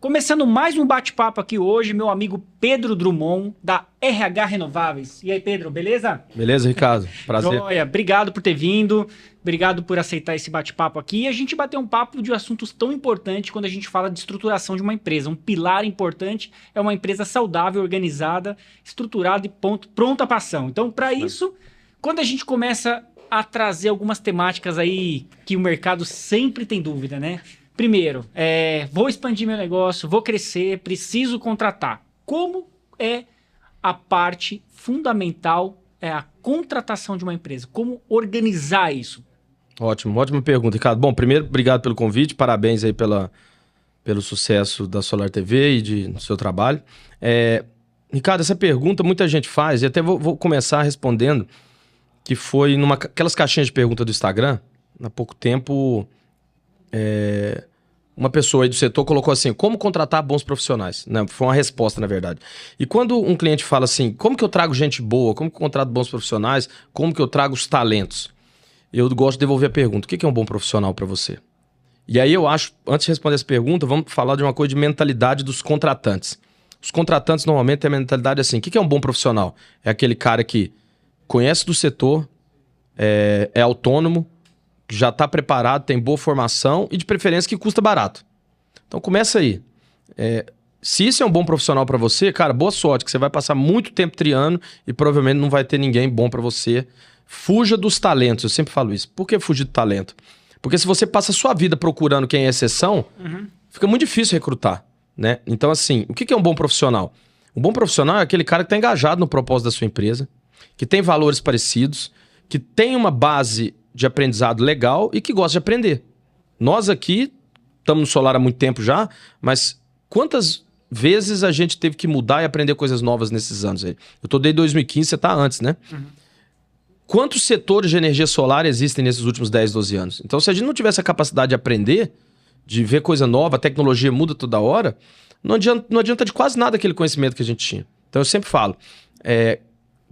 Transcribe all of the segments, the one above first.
Começando mais um bate-papo aqui hoje, meu amigo Pedro Drummond, da RH Renováveis. E aí, Pedro, beleza? Beleza, Ricardo? Prazer. Joia, obrigado por ter vindo, obrigado por aceitar esse bate-papo aqui. E a gente bateu um papo de assuntos tão importantes quando a gente fala de estruturação de uma empresa. Um pilar importante é uma empresa saudável, organizada, estruturada e pronta para ação. Então, para isso, quando a gente começa a trazer algumas temáticas aí que o mercado sempre tem dúvida, né? Primeiro, vou expandir meu negócio, vou crescer, preciso contratar. Como é a parte fundamental, a contratação de uma empresa? Como organizar isso? Ótimo, ótima pergunta, Ricardo. Bom, primeiro, obrigado pelo convite, parabéns aí pelo sucesso da Solar TV e do seu trabalho. Ricardo, essa pergunta muita gente faz, e até vou começar respondendo, que foi aquelas caixinhas de pergunta do Instagram, há pouco tempo... uma pessoa aí do setor colocou assim, como contratar bons profissionais? Não, foi uma resposta, na verdade. E quando um cliente fala assim, como que eu trago gente boa? Como que eu contrato bons profissionais? Como que eu trago os talentos? Eu gosto de devolver a pergunta, o que é um bom profissional para você? E aí eu acho, antes de responder essa pergunta, vamos falar de uma coisa de mentalidade dos contratantes. Os contratantes normalmente têm a mentalidade assim, o que é um bom profissional? É aquele cara que conhece do setor, é autônomo, já está preparado, tem boa formação e de preferência que custa barato. Então começa aí. Se isso é um bom profissional para você, cara, boa sorte, que você vai passar muito tempo triando e provavelmente não vai ter ninguém bom para você. Fuja dos talentos, eu sempre falo isso. Por que fugir do talento? Porque se você passa a sua vida procurando quem é exceção, fica muito difícil recrutar, né? Então assim, o que é um bom profissional? Um bom profissional é aquele cara que está engajado no propósito da sua empresa, que tem valores parecidos, que tem uma base de aprendizado legal e que gosta de aprender. Nós aqui estamos no Solar há muito tempo já, mas quantas vezes a gente teve que mudar e aprender coisas novas nesses anos aí? Eu tô desde 2015, você tá antes, né? Quantos setores de energia solar existem nesses últimos 10, 12 anos? Então, se a gente não tiver essa capacidade de aprender, de ver coisa nova, a tecnologia muda toda hora, não adianta de quase nada aquele conhecimento que a gente tinha. Então, eu sempre falo, a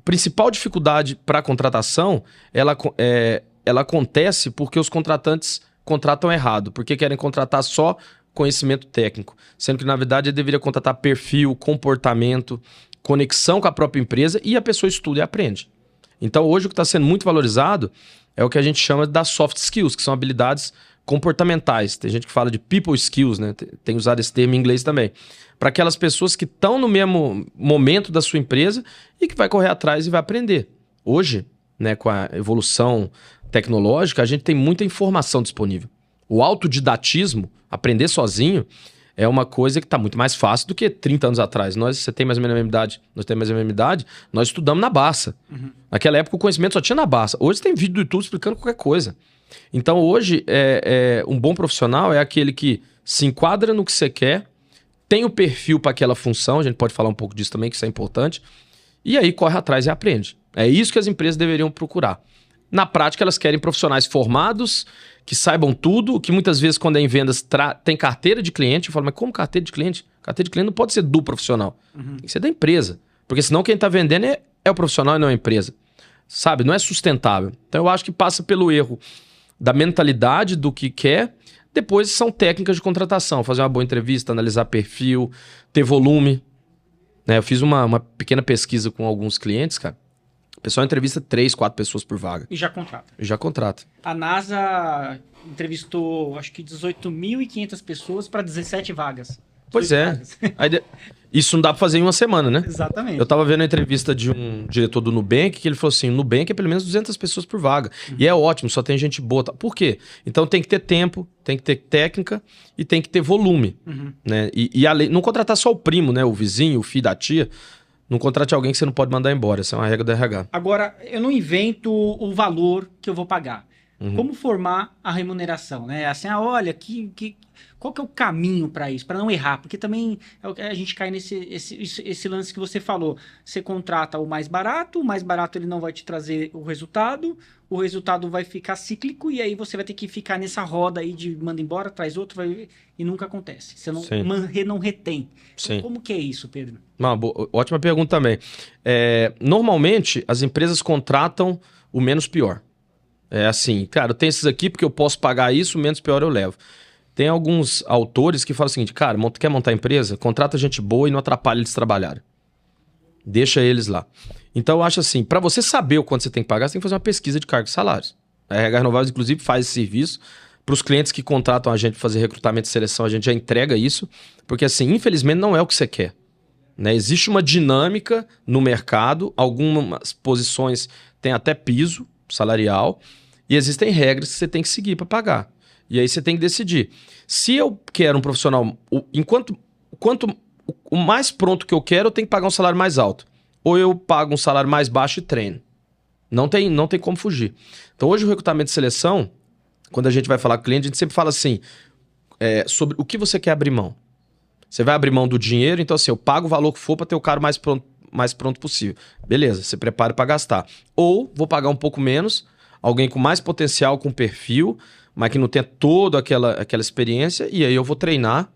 principal dificuldade para a contratação, ela acontece porque os contratantes contratam errado, porque querem contratar só conhecimento técnico, sendo que na verdade ele deveria contratar perfil, comportamento, conexão com a própria empresa e a pessoa estuda e aprende. Então hoje o que está sendo muito valorizado é o que a gente chama das soft skills, que são habilidades comportamentais. Tem gente que fala de people skills, né? Tem usado esse termo em inglês também. Para aquelas pessoas que estão no mesmo momento da sua empresa e que vai correr atrás e vai aprender. Hoje, né, com a evolução tecnológica, a gente tem muita informação disponível. O autodidatismo, aprender sozinho, é uma coisa que está muito mais fácil do que 30 anos atrás. Você tem mais ou menos a mesma idade, nós temos mais ou menos a mesma idade, nós estudamos na Barça. Naquela época o conhecimento só tinha na Barça. Hoje tem vídeo do YouTube explicando qualquer coisa. Então hoje, um bom profissional é aquele que se enquadra no que você quer, tem o perfil para aquela função, a gente pode falar um pouco disso também, que isso é importante, e aí corre atrás e aprende. É isso que as empresas deveriam procurar. Na prática, elas querem profissionais formados, que saibam tudo, que muitas vezes, quando é em vendas, tem carteira de cliente. Eu falo, mas como carteira de cliente? Carteira de cliente não pode ser do profissional. Tem que ser da empresa. Porque senão quem está vendendo é o profissional e não a empresa. Sabe? Não é sustentável. Então eu acho que passa pelo erro da mentalidade do que quer. Depois são técnicas de contratação. Fazer uma boa entrevista, analisar perfil, ter volume. Né? Eu fiz uma pequena pesquisa com alguns clientes, cara. O pessoal entrevista 3, 4 pessoas por vaga. E já contrata. E já contrata. A NASA entrevistou, acho que 18.500 pessoas para 17 vagas. Pois é. Isso não dá para fazer em uma semana, né? Exatamente. Eu tava vendo a entrevista de um diretor do Nubank, que ele falou assim, Nubank é pelo menos 200 pessoas por vaga. E é ótimo, só tem gente boa. Por quê? Então tem que ter tempo, tem que ter técnica e tem que ter volume. Né? E não contratar só o primo, né? O vizinho, o filho da tia. Não contrate alguém que você não pode mandar embora. Essa é uma regra do RH. Agora, eu não invento o valor que eu vou pagar. Como formar a remuneração, né? Assim, olha, qual que é o caminho para isso, para não errar? Porque também a gente cai esse lance que você falou. Você contrata o mais barato ele não vai te trazer o resultado vai ficar cíclico e aí você vai ter que ficar nessa roda aí de manda embora, traz outro, e nunca acontece. Você não retém. Então, como que é isso, Pedro? Ótima pergunta também. Normalmente, as empresas contratam o menos pior. É assim, cara, eu tenho esses aqui porque eu posso pagar isso, o menos pior eu levo. Tem alguns autores que falam o seguinte, cara, quer montar empresa? Contrata gente boa e não atrapalha eles trabalharem. Deixa eles lá. Então eu acho assim, para você saber o quanto você tem que pagar, você tem que fazer uma pesquisa de cargos e salários. A RH Renováveis, inclusive, faz esse serviço. Para os clientes que contratam a gente para fazer recrutamento e seleção, a gente já entrega isso. Porque assim, infelizmente não é o que você quer. Né? Existe uma dinâmica no mercado, algumas posições têm até piso salarial e existem regras que você tem que seguir para pagar. E aí você tem que decidir. Se eu quero um profissional, o mais pronto que eu quero, eu tenho que pagar um salário mais alto. Ou eu pago um salário mais baixo e treino. Não tem como fugir. Então hoje o recrutamento e seleção, quando a gente vai falar com o cliente, a gente sempre fala assim, sobre o que você quer abrir mão. Você vai abrir mão do dinheiro, então assim, eu pago o valor que for para ter o cara mais pronto possível. Beleza, você prepara para gastar. Ou vou pagar um pouco menos, alguém com mais potencial, com perfil, mas que não tenha toda aquela experiência, e aí eu vou treinar,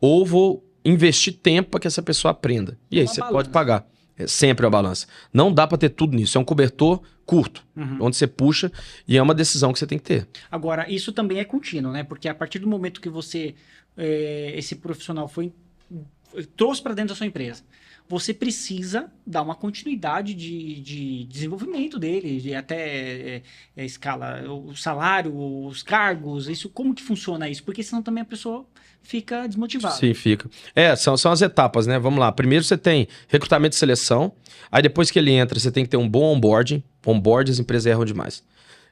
ou vou investir tempo para que essa pessoa aprenda. E aí você pode pagar. É sempre uma balança. Não dá para ter tudo nisso. É um cobertor curto, onde você puxa, e é uma decisão que você tem que ter. Agora, isso também é contínuo, né? Porque a partir do momento que você, esse profissional trouxe para dentro da sua empresa, você precisa dar uma continuidade de desenvolvimento dele, de até escala, o salário, os cargos, isso, como que funciona isso? Porque senão também a pessoa fica desmotivada. Sim, fica. São as etapas, né? Vamos lá. Primeiro você tem recrutamento e seleção, aí depois que ele entra, você tem que ter um bom onboarding. Onboarding, as empresas erram demais.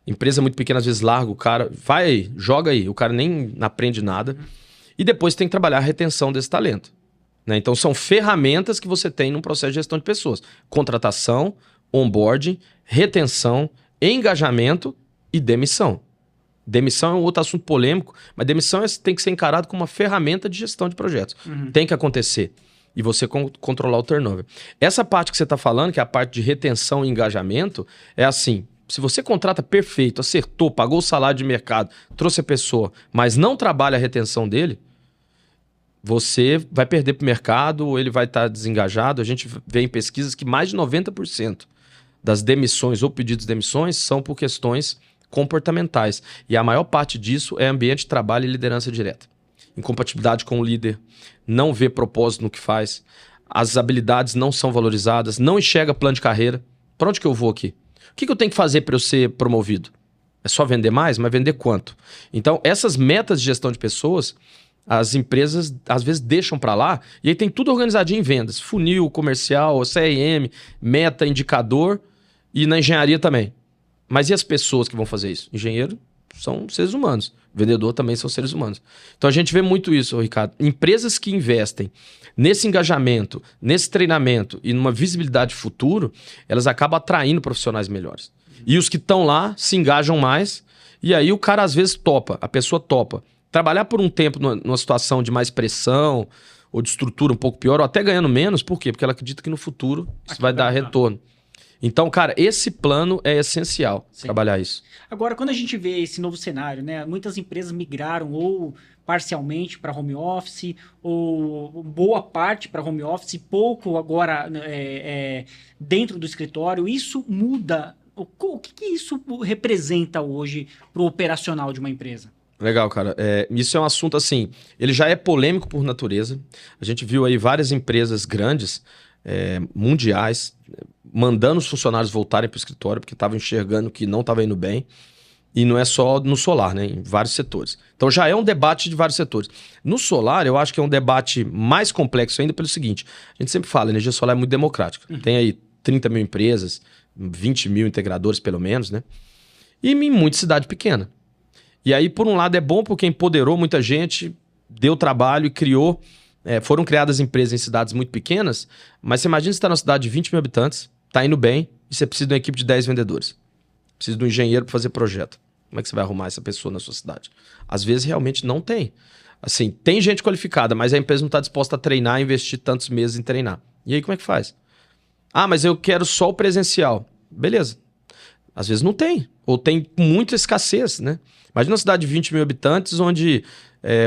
Empresa muito pequena, às vezes larga o cara, vai aí, joga aí, o cara nem aprende nada. E depois tem que trabalhar a retenção desse talento. Né? Então são ferramentas que você tem num processo de gestão de pessoas. Contratação, onboarding, retenção, engajamento e demissão. Demissão é um outro assunto polêmico, mas demissão tem que ser encarado como uma ferramenta de gestão de projetos. Tem que acontecer. E você controlar o turnover. Essa parte que você está falando, que é a parte de retenção e engajamento, é assim, se você contrata perfeito, acertou, pagou o salário de mercado, trouxe a pessoa, mas não trabalha a retenção dele, você vai perder para o mercado ou ele vai estar desengajado. A gente vê em pesquisas que mais de 90% das demissões ou pedidos de demissões são por questões comportamentais. E a maior parte disso é ambiente de trabalho e liderança direta. Incompatibilidade com o líder, não vê propósito no que faz, as habilidades não são valorizadas, não enxerga plano de carreira. Para onde que eu vou aqui? O que eu tenho que fazer para eu ser promovido? É só vender mais? Mas vender quanto? Então, essas metas de gestão de pessoas, as empresas às vezes deixam para lá e aí tem tudo organizadinho em vendas. Funil, comercial, CRM, meta, indicador e na engenharia também. Mas e as pessoas que vão fazer isso? Engenheiro são seres humanos. Vendedor também são seres humanos. Então a gente vê muito isso, Ricardo. Empresas que investem nesse engajamento, nesse treinamento e numa visibilidade futuro, elas acabam atraindo profissionais melhores. E os que estão lá se engajam mais e aí o cara às vezes topa, a pessoa topa. Trabalhar por um tempo numa situação de mais pressão ou de estrutura um pouco pior ou até ganhando menos, por quê? Porque ela acredita que no futuro isso vai dar retorno. Então, cara, esse plano é essencial, trabalhar isso. Agora, quando a gente vê esse novo cenário, né, muitas empresas migraram ou parcialmente para home office, ou boa parte para home office, pouco agora dentro do escritório. Isso muda. O que isso representa hoje para o operacional de uma empresa? Legal, cara. Isso é um assunto assim, ele já é polêmico por natureza. A gente viu aí várias empresas grandes, mundiais, mandando os funcionários voltarem para o escritório porque estavam enxergando que não estava indo bem. E não é só no solar, né? Em vários setores. Então já é um debate de vários setores. No solar, eu acho que é um debate mais complexo ainda pelo seguinte. A gente sempre fala, a energia solar é muito democrática. Tem aí 30 mil empresas, 20 mil integradores pelo menos, né? E em muita cidade pequena. E aí, por um lado, é bom porque empoderou muita gente, deu trabalho e criou... foram criadas empresas em cidades muito pequenas, mas você imagina você está numa cidade de 20 mil habitantes, está indo bem, e você precisa de uma equipe de 10 vendedores. Precisa de um engenheiro para fazer projeto. Como é que você vai arrumar essa pessoa na sua cidade? Às vezes, realmente não tem. Assim, tem gente qualificada, mas a empresa não está disposta a treinar, investir tantos meses em treinar. E aí, como é que faz? Ah, mas eu quero só o presencial. Beleza. Às vezes não tem. Ou tem muita escassez, né? Imagina uma cidade de 20 mil habitantes, onde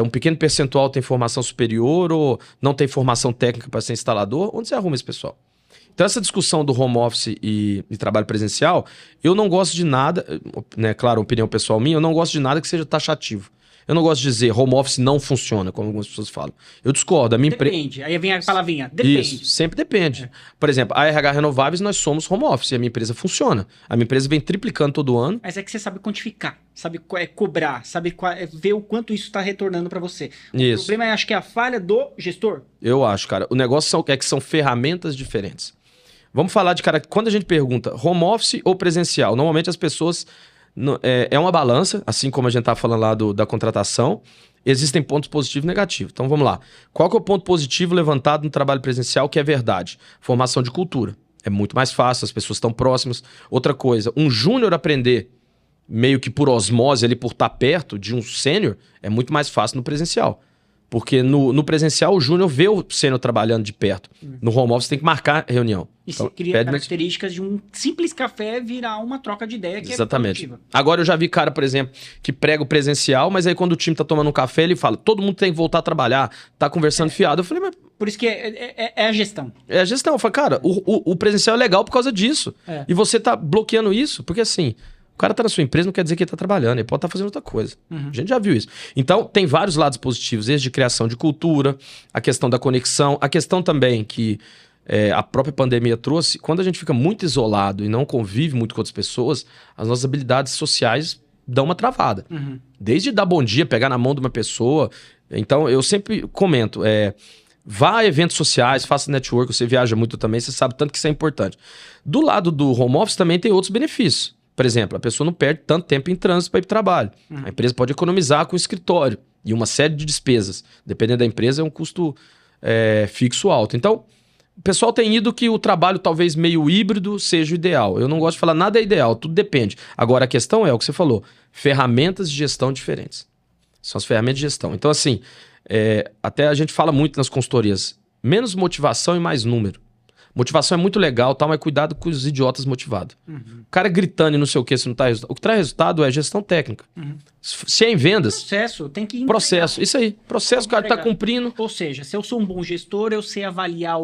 um pequeno percentual tem formação superior ou não tem formação técnica para ser instalador. Onde você arruma esse pessoal? Então, essa discussão do home office e trabalho presencial, eu não gosto de nada, né? Claro, opinião pessoal minha, eu não gosto de nada que seja taxativo. Eu não gosto de dizer home office não funciona, como algumas pessoas falam. Eu discordo. A minha Depende. Aí vem a palavrinha, depende. Isso, sempre depende. Por exemplo, a RH Renováveis, nós somos home office e a minha empresa funciona. A minha empresa vem triplicando todo ano. Mas é que você sabe quantificar, sabe cobrar, sabe ver o quanto isso está retornando para você. O problema é, acho que é a falha do gestor. Eu acho, cara. O negócio é que são ferramentas diferentes. Vamos falar de, cara, quando a gente pergunta home office ou presencial, normalmente as pessoas... É uma balança, assim como a gente tá falando lá da contratação. Existem pontos positivos e negativos. Então vamos lá. Qual que é o ponto positivo levantado no trabalho presencial que é verdade? Formação de cultura. É muito mais fácil, as pessoas estão próximas. Outra coisa, um júnior aprender meio que por osmose, ali por estar perto de um sênior, é muito mais fácil no presencial. Porque no presencial, o júnior vê o sênior trabalhando de perto. No home office, tem que marcar reunião. E então, você cria características de um simples café virar uma troca de ideia que exatamente. É produtiva. Agora, eu já vi cara, por exemplo, que prega o presencial, mas aí quando o time tá tomando um café, ele fala, todo mundo tem que voltar a trabalhar, tá conversando fiado. Eu falei, mas... Por isso que é a gestão. É a gestão. Eu falei, cara, o presencial é legal por causa disso. E você tá bloqueando isso, porque assim... O cara tá na sua empresa, não quer dizer que ele tá trabalhando, ele pode estar fazendo outra coisa. A gente já viu isso. Então, tem vários lados positivos, desde de criação de cultura, a questão da conexão, a questão também que a própria pandemia trouxe, quando a gente fica muito isolado e não convive muito com outras pessoas, as nossas habilidades sociais dão uma travada. Desde dar bom dia, pegar na mão de uma pessoa. Então, eu sempre comento, vá a eventos sociais, faça network, você viaja muito também, você sabe tanto que isso é importante. Do lado do home office também tem outros benefícios. Por exemplo, a pessoa não perde tanto tempo em trânsito para ir para o trabalho. A empresa pode economizar com o escritório e uma série de despesas. Dependendo da empresa, é um custo fixo alto. Então, o pessoal tem ido que o trabalho talvez meio híbrido seja o ideal. Eu não gosto de falar nada é ideal, tudo depende. Agora, a questão é o que você falou, ferramentas de gestão diferentes. São as ferramentas de gestão. Então, assim, até a gente fala muito nas consultorias, menos motivação e mais número. Motivação é muito legal, tal, mas cuidado com os idiotas motivados. O cara gritando e não sei o que, se não tá resultado. O que traz resultado é gestão técnica. Se é em vendas... Processo, tem que... Processo, isso aí. Processo, o cara tá cumprindo. Ou seja, se eu sou um bom gestor, eu sei avaliar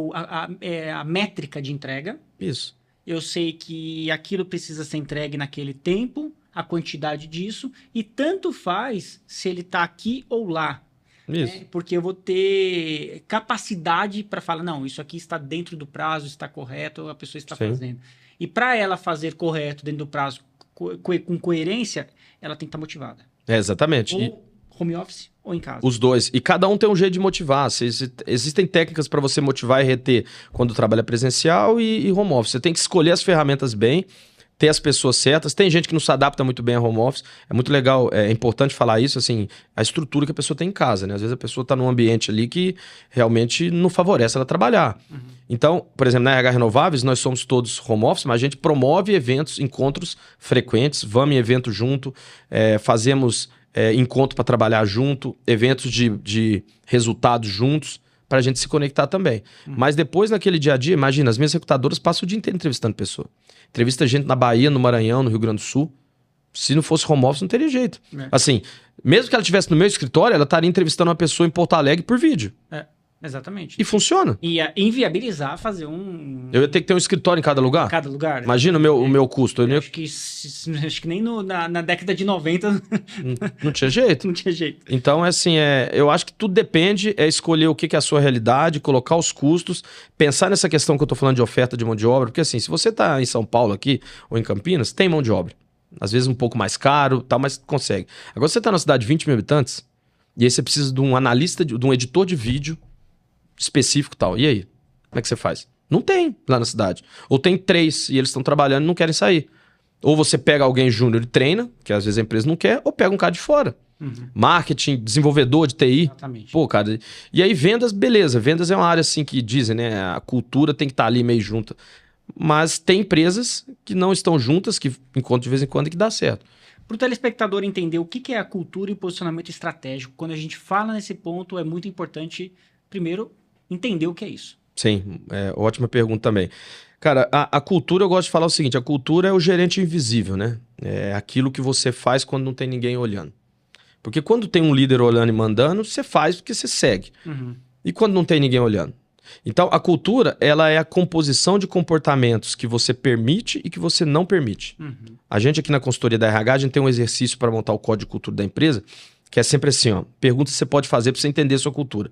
a métrica de entrega. Isso. Eu sei que aquilo precisa ser entregue naquele tempo, a quantidade disso, e tanto faz se ele tá aqui ou lá. Isso. Porque eu vou ter capacidade para falar, não, isso aqui está dentro do prazo, está correto, a pessoa está fazendo. E para ela fazer correto dentro do prazo, com coerência, ela tem que estar motivada. Exatamente. Ou home office ou em casa. Os dois. E cada um tem um jeito de motivar. Existem técnicas para você motivar e reter quando trabalha presencial e home office. Você tem que escolher as ferramentas bem, ter as pessoas certas. Tem gente que não se adapta muito bem a home office. É muito legal, é importante falar isso, assim, a estrutura que a pessoa tem em casa, né? Às vezes a pessoa está num ambiente ali que realmente não favorece ela trabalhar. Então, por exemplo, na RH Renováveis, nós somos todos home office, mas a gente promove eventos, encontros frequentes, vamos em evento junto, fazemos encontro para trabalhar junto, eventos de resultados juntos, para a gente se conectar também. Mas depois, naquele dia a dia, imagina, as minhas recrutadoras passam o dia inteiro entrevistando pessoa. Entrevista gente na Bahia, no Maranhão, no Rio Grande do Sul. Se não fosse home office, não teria jeito. Assim, mesmo que ela estivesse no meu escritório, ela estaria entrevistando uma pessoa em Porto Alegre por vídeo. Exatamente. E funciona. Ia inviabilizar fazer um... Eu ia ter que ter um escritório em cada lugar? Em cada lugar. Imagina o meu custo. Acho que nem na década de 90... Não tinha jeito. Não tinha jeito. Então, assim, eu acho que tudo depende, escolher o que é a sua realidade, colocar os custos, pensar nessa questão que eu tô falando de oferta de mão de obra, porque assim, se você tá em São Paulo aqui, ou em Campinas, tem mão de obra. Às vezes um pouco mais caro, tal, mas consegue. Agora, você tá numa cidade de 20 mil habitantes, e aí você precisa de um analista, de um editor de vídeo específico e tal. E aí? Como é que você faz? Não tem lá na cidade. Ou tem 3 e eles estão trabalhando e não querem sair. Ou você pega alguém júnior e treina, que às vezes a empresa não quer, ou pega um cara de fora. Marketing, desenvolvedor de TI. Exatamente. Pô, cara. E aí vendas, beleza. Vendas é uma área assim que dizem, né? A cultura tem que estar ali meio junta. Mas tem empresas que não estão juntas, que encontram de vez em quando e que dá certo. Para o telespectador entender o que é a cultura e o posicionamento estratégico, quando a gente fala nesse ponto, é muito importante, primeiro, entender o que é isso. Sim, ótima pergunta também. Cara, a cultura, eu gosto de falar o seguinte, a cultura é o gerente invisível, né? É aquilo que você faz quando não tem ninguém olhando. Porque quando tem um líder olhando e mandando, você faz porque você segue. E quando não tem ninguém olhando? Então, a cultura, ela é a composição de comportamentos que você permite e que você não permite. A gente aqui na consultoria da RH, a gente tem um exercício para montar o código de cultura da empresa, que é sempre assim, ó. Pergunta que você pode fazer para você entender a sua cultura.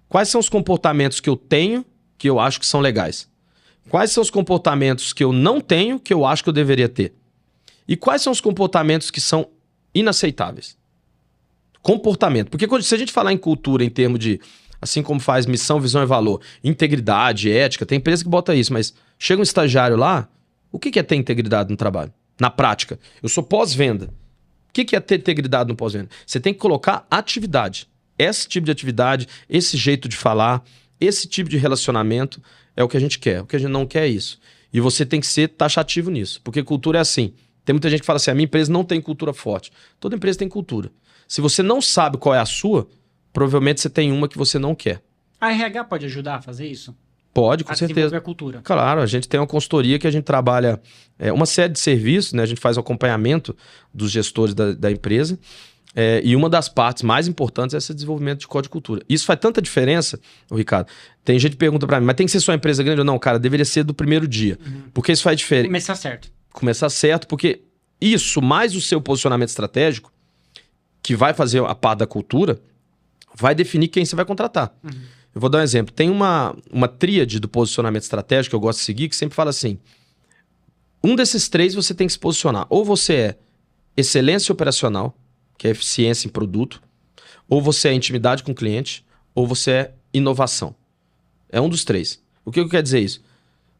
Quais são os comportamentos que eu tenho que eu acho que são legais? Quais são os comportamentos que eu não tenho que eu acho que eu deveria ter? E quais são os comportamentos que são inaceitáveis? Comportamento. Porque se a gente falar em cultura em termos de, assim como faz missão, visão e valor, integridade, ética, tem empresa que bota isso, mas chega um estagiário lá, o que é ter integridade no trabalho? Na prática. Eu sou pós-venda. O que é ter integridade no pós-venda? Você tem que colocar atividade. Esse tipo de atividade, esse jeito de falar, esse tipo de relacionamento é o que a gente quer. O que a gente não quer é isso. E você tem que ser taxativo nisso. Porque cultura é assim. Tem muita gente que fala assim, a minha empresa não tem cultura forte. Toda empresa tem cultura. Se você não sabe qual é a sua, provavelmente você tem uma que você não quer. A RH pode ajudar a fazer isso? Pode, com a certeza. desenvolver a cultura. Claro, a gente tem uma consultoria que a gente trabalha uma série de serviços, né? A gente faz o acompanhamento dos gestores da empresa. E uma das partes mais importantes é esse desenvolvimento de código de cultura. Isso faz tanta diferença, Ricardo. Tem gente que pergunta pra mim, mas tem que ser só uma empresa grande ou não? Cara, deveria ser do primeiro dia. Porque isso faz diferença. Começar certo. Começar certo, porque isso, mais o seu posicionamento estratégico, que vai fazer a parte da cultura, vai definir quem você vai contratar. Eu vou dar um exemplo. Tem uma tríade do posicionamento estratégico que eu gosto de seguir, que sempre fala assim, um desses três você tem que se posicionar. Ou você é excelência operacional, que é eficiência em produto, ou você é intimidade com o cliente, ou você é inovação. É um dos três. O que quer dizer isso?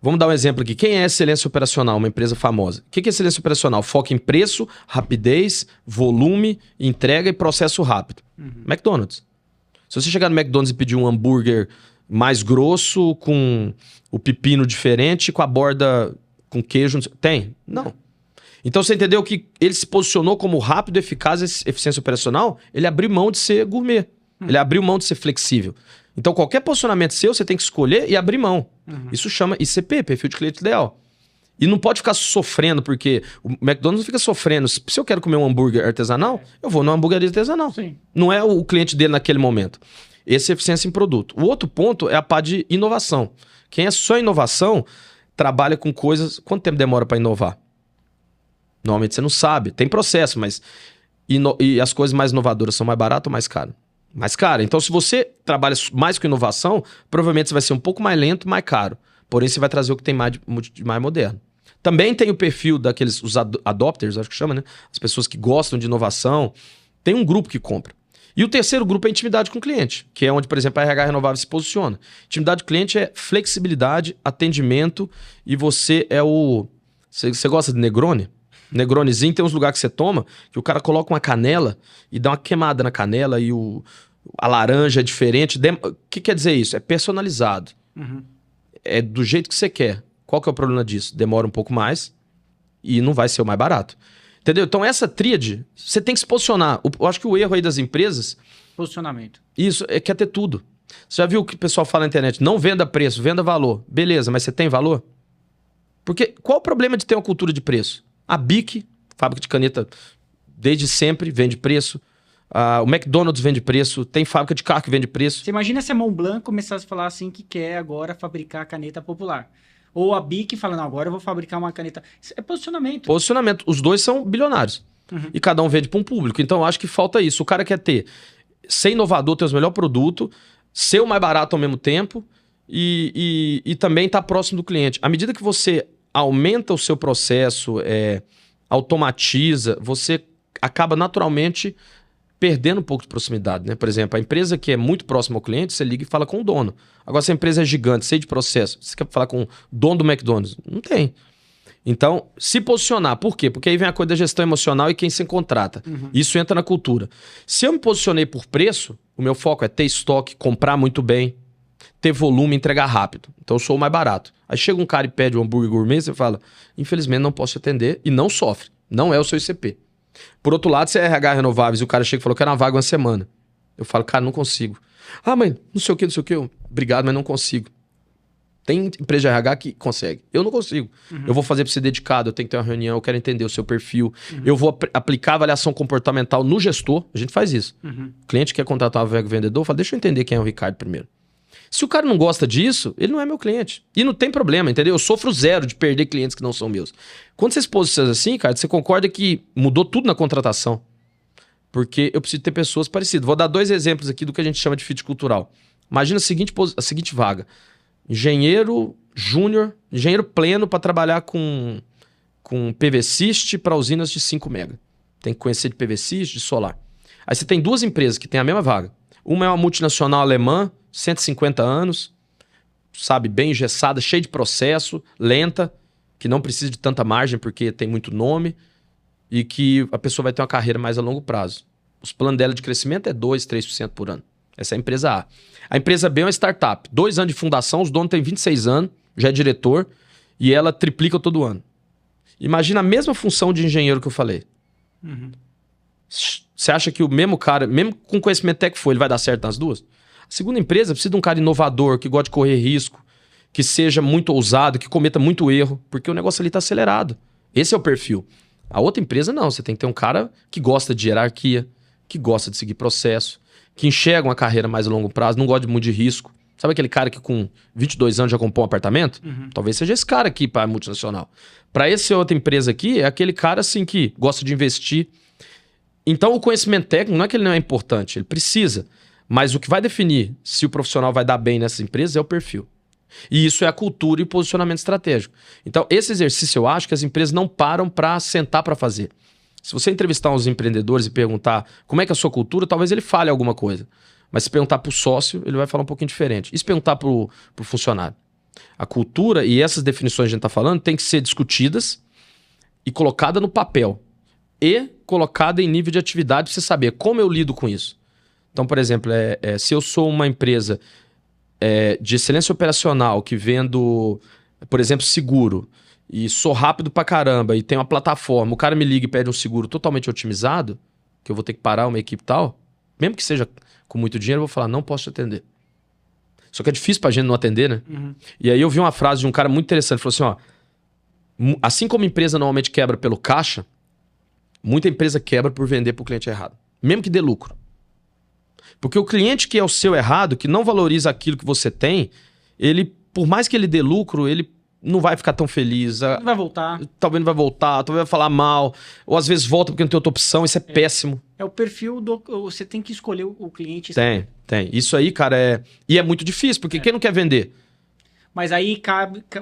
Vamos dar um exemplo aqui. Quem é excelência operacional? Uma empresa famosa. O que é excelência operacional? Foca em preço, rapidez, volume, entrega e processo rápido. McDonald's. Se você chegar no McDonald's e pedir um hambúrguer mais grosso, com o pepino diferente, com a borda com queijo... Tem? Não. Então você entendeu que ele se posicionou como rápido, eficaz e eficiência operacional? Ele abriu mão de ser gourmet. Ele abriu mão de ser flexível. Então qualquer posicionamento seu, você tem que escolher e abrir mão. Isso chama ICP, perfil de cliente ideal. E não pode ficar sofrendo, porque o McDonald's não fica sofrendo. Se eu quero comer um hambúrguer artesanal, eu vou numa hamburgueria artesanal. Sim. Não é o cliente dele naquele momento. Esse é eficiência em produto. O outro ponto é a parte de inovação. Quem é só inovação, trabalha com coisas... Quanto tempo demora para inovar? Normalmente você não sabe. Tem processo, mas... E as coisas mais inovadoras são mais baratas ou mais caras? Mais caro. Então, se você trabalha mais com inovação, provavelmente você vai ser um pouco mais lento, mais caro. Porém, você vai trazer o que tem mais de mais moderno. Também tem o perfil daqueles, os adopters, acho que chama, né? As pessoas que gostam de inovação. Tem um grupo que compra. E o terceiro grupo é intimidade com o cliente, que é onde, por exemplo, a RH Renovável se posiciona. Intimidade com o cliente é flexibilidade, atendimento e você é o... Você gosta de Negroni? Negronezinho, tem uns lugares que você toma que o cara coloca uma canela e dá uma queimada na canela e a laranja é diferente. O que quer dizer isso? É personalizado. É do jeito que você quer. Qual que é o problema disso? Demora um pouco mais e não vai ser o mais barato. Entendeu? Então essa tríade, você tem que se posicionar. Eu acho que o erro aí das empresas... Posicionamento. Isso, quer ter tudo. Você já viu o que o pessoal fala na internet? Não venda preço, venda valor. Beleza, mas você tem valor? Porque qual o problema de ter uma cultura de preço? A BIC, fábrica de caneta, desde sempre vende preço. O McDonald's vende preço. Tem fábrica de carro que vende preço. Você imagina se a Montblanc começasse a falar assim que quer agora fabricar caneta popular. Ou a BIC falando, agora eu vou fabricar uma caneta. Isso é posicionamento. Posicionamento. Os dois são bilionários. E cada um vende para um público. Então eu acho que falta isso. O cara quer ser inovador, ter o melhor produto, ser o mais barato ao mesmo tempo e também estar próximo do cliente. À medida que você aumenta o seu processo, automatiza, você acaba naturalmente perdendo um pouco de proximidade, né? Por exemplo, a empresa que é muito próxima ao cliente, você liga e fala com o dono. Agora, se a empresa é gigante, cheia de processo, você quer falar com o dono do McDonald's? Não tem. Então, se posicionar. Por quê? Porque aí vem a coisa da gestão emocional e quem se contrata. Isso entra na cultura. Se eu me posicionei por preço, o meu foco é ter estoque, comprar muito bem, ter volume, entregar rápido. Então eu sou o mais barato. Aí chega um cara e pede um hambúrguer gourmet, você fala, infelizmente não posso te atender, e não sofre. Não é o seu ICP. Por outro lado, se é RH Renováveis e o cara chega e falou, quero uma vaga uma semana. Eu falo, cara, não consigo. Ah, mas não sei o que. Obrigado, mas não consigo. Tem empresa de RH que consegue. Eu não consigo. Eu vou fazer para ser dedicado, eu tenho que ter uma reunião, eu quero entender o seu perfil. Eu vou aplicar avaliação comportamental no gestor. A gente faz isso. O cliente quer contratar um vendedor, fala, deixa eu entender quem é o Ricardo primeiro. Se o cara não gosta disso, ele não é meu cliente. E não tem problema, entendeu? Eu sofro zero de perder clientes que não são meus. Quando você se posiciona assim, cara, você concorda que mudou tudo na contratação. Porque eu preciso ter pessoas parecidas. Vou dar 2 exemplos aqui do que a gente chama de fit cultural. Imagina a seguinte vaga. Engenheiro júnior, engenheiro pleno para trabalhar com PV-Syst para usinas de 5 mega. Tem que conhecer de PV-Syst, de solar. Aí você tem 2 empresas que têm a mesma vaga. Uma é uma multinacional alemã, 150 anos, sabe, bem engessada, cheia de processo, lenta, que não precisa de tanta margem porque tem muito nome e que a pessoa vai ter uma carreira mais a longo prazo. Os planos dela de crescimento é 2%, 3% por ano. Essa é a empresa A. A empresa B é uma startup. 2 anos de fundação, os donos têm 26 anos, já é diretor, e ela triplica todo ano. Imagina a mesma função de engenheiro que eu falei. Você acha que o mesmo cara, mesmo com conhecimento técnico ele vai dar certo nas duas? A segunda empresa precisa de um cara inovador, que gosta de correr risco, que seja muito ousado, que cometa muito erro, porque o negócio ali está acelerado. Esse é o perfil. A outra empresa não, você tem que ter um cara que gosta de hierarquia, que gosta de seguir processo, que enxerga uma carreira mais a longo prazo, não gosta muito de risco. Sabe aquele cara que com 22 anos já comprou um apartamento? Talvez seja esse cara aqui para a multinacional. Para essa outra empresa aqui, é aquele cara assim que gosta de investir. Então o conhecimento técnico não é que ele não é importante, ele precisa. Mas o que vai definir se o profissional vai dar bem nessa empresa é o perfil. E isso é a cultura e o posicionamento estratégico. Então esse exercício eu acho que as empresas não param para sentar para fazer. Se você entrevistar uns empreendedores e perguntar como é que é a sua cultura, talvez ele fale alguma coisa. Mas se perguntar para o sócio, ele vai falar um pouquinho diferente. E se perguntar para o funcionário? A cultura e essas definições que a gente está falando tem que ser discutidas e colocada no papel. E colocada em nível de atividade para você saber como eu lido com isso. Então, por exemplo, se eu sou uma empresa de excelência operacional que vendo, por exemplo, seguro, e sou rápido pra caramba e tenho uma plataforma, o cara me liga e pede um seguro totalmente otimizado, que eu vou ter que parar uma equipe tal, mesmo que seja com muito dinheiro, eu vou falar, não posso te atender. Só que é difícil pra gente não atender, né? E aí eu vi uma frase de um cara muito interessante, ele falou assim, ó, assim como a empresa normalmente quebra pelo caixa, muita empresa quebra por vender pro cliente errado, mesmo que dê lucro. Porque o cliente que é o seu errado, que não valoriza aquilo que você tem, ele, por mais que ele dê lucro, ele não vai ficar tão feliz. Não vai voltar. Talvez não vai voltar, talvez vai falar mal. Ou às vezes volta porque não tem outra opção. Isso é péssimo. É o perfil do... Você tem que escolher o cliente. Tem. Isso aí, cara, E é muito difícil, porque quem não quer vender? Mas aí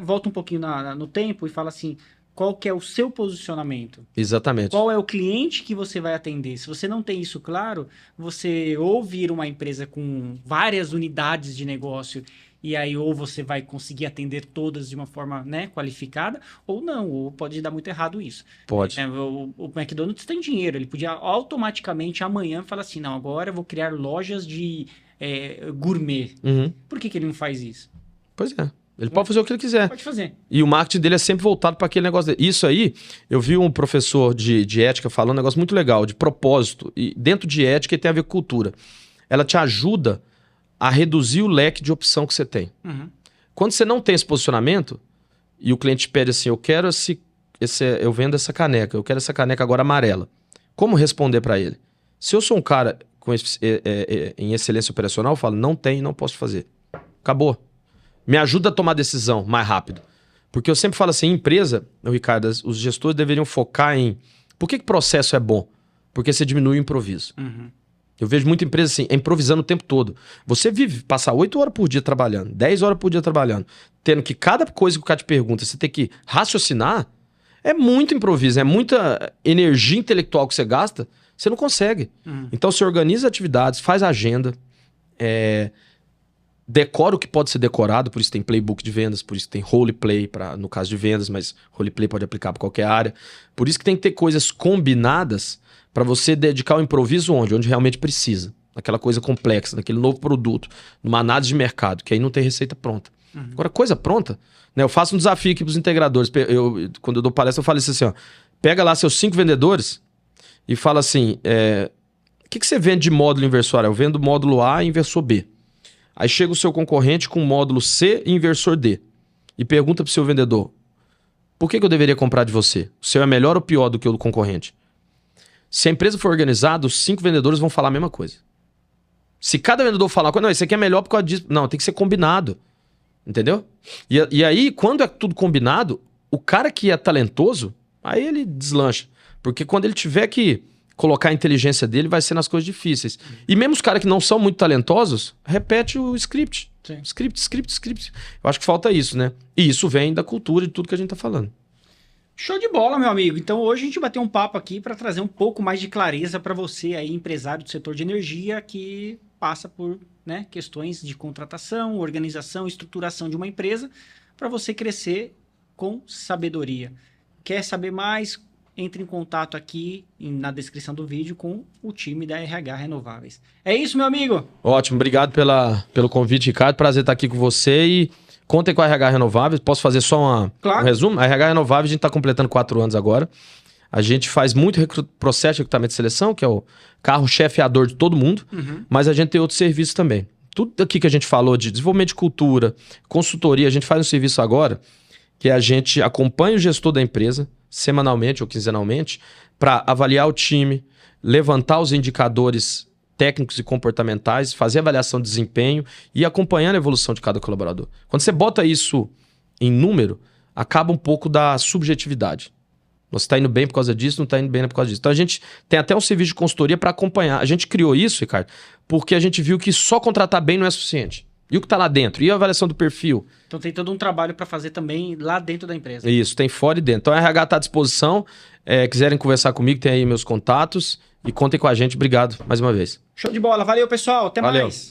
volta um pouquinho no tempo e fala assim... Qual que é o seu posicionamento? Exatamente. Qual é o cliente que você vai atender? Se você não tem isso claro, você ou vira uma empresa com várias unidades de negócio e aí ou você vai conseguir atender todas de uma forma, né, qualificada, ou não, ou pode dar muito errado isso. Pode. O McDonald's tem dinheiro, ele podia automaticamente amanhã falar assim, não, agora eu vou criar lojas de gourmet. Por que ele não faz isso? Pois é. Ele pode fazer o que ele quiser. Pode fazer. E o marketing dele é sempre voltado para aquele negócio dele. Isso aí, eu vi um professor de ética falando um negócio muito legal, de propósito. E dentro de ética tem a ver com cultura. Ela te ajuda a reduzir o leque de opção que você tem. Quando você não tem esse posicionamento, e o cliente te pede assim, eu quero eu vendo essa caneca, eu quero essa caneca agora amarela. Como responder para ele? Se eu sou um cara em excelência operacional, eu falo, não tem, não posso fazer. Acabou. Me ajuda a tomar decisão mais rápido. Porque eu sempre falo assim, empresa, Ricardo, os gestores deveriam focar em... Por que processo é bom? Porque você diminui o improviso. Eu vejo muita empresa assim, improvisando o tempo todo. Você passar 8 horas por dia trabalhando, 10 horas por dia trabalhando, tendo que cada coisa que o cara te pergunta, você tem que raciocinar, é muito improviso, é muita energia intelectual que você gasta, você não consegue. Então você organiza atividades, faz agenda, decora o que pode ser decorado, por isso tem playbook de vendas, por isso tem roleplay no caso de vendas, mas roleplay pode aplicar para qualquer área. Por isso que tem que ter coisas combinadas para você dedicar o improviso onde realmente precisa. Naquela coisa complexa, naquele novo produto, numa análise de mercado, que aí não tem receita pronta. Agora, coisa pronta, né? Eu faço um desafio aqui para os integradores. Quando eu dou palestra, eu falo isso assim, ó, pega lá seus 5 vendedores e fala assim, o que você vende de módulo inversor? Eu vendo módulo A e inversor B. Aí chega o seu concorrente com módulo C e inversor D. E pergunta para o seu vendedor, por que eu deveria comprar de você? O seu é melhor ou pior do que o do concorrente? Se a empresa for organizada, os 5 vendedores vão falar a mesma coisa. Se cada vendedor falar, não, esse aqui é melhor por causa disso. Não, tem que ser combinado. Entendeu? E aí, quando é tudo combinado, o cara que é talentoso, aí ele deslancha. Porque quando ele tiver que colocar a inteligência dele vai ser nas coisas difíceis. E mesmo os caras que não são muito talentosos, repete o script. Sim. Script. Eu acho que falta isso, né? E isso vem da cultura de tudo que a gente tá falando. Show de bola, meu amigo. Então hoje a gente bateu um papo aqui para trazer um pouco mais de clareza para você aí, empresário do setor de energia, que passa por, né, questões de contratação, organização, estruturação de uma empresa, para você crescer com sabedoria. Quer saber mais? Entre em contato aqui na descrição do vídeo com o time da RH Renováveis. É isso, meu amigo? Ótimo, obrigado pelo convite, Ricardo. Prazer estar aqui com você e contem com a RH Renováveis. Posso fazer só um resumo? A RH Renováveis, a gente está completando 4 anos agora. A gente faz muito processo de recrutamento e seleção, que é o carro-chefeador de todo mundo, mas a gente tem outros serviços também. Tudo aqui que a gente falou de desenvolvimento de cultura, consultoria, a gente faz um serviço agora que a gente acompanha o gestor da empresa, semanalmente ou quinzenalmente, para avaliar o time, levantar os indicadores técnicos e comportamentais, fazer avaliação de desempenho e acompanhando a evolução de cada colaborador. Quando você bota isso em número, acaba um pouco da subjetividade. Você está indo bem por causa disso, não está indo bem por causa disso. Então a gente tem até um serviço de consultoria para acompanhar. A gente criou isso, Ricardo, porque a gente viu que só contratar bem não é suficiente. E o que está lá dentro? E a avaliação do perfil? Então tem todo um trabalho para fazer também lá dentro da empresa. Isso, tem fora e dentro. Então a RH está à disposição. Quiserem conversar comigo, tem aí meus contatos. E contem com a gente. Obrigado mais uma vez. Show de bola. Valeu, pessoal. Até Valeu. mais.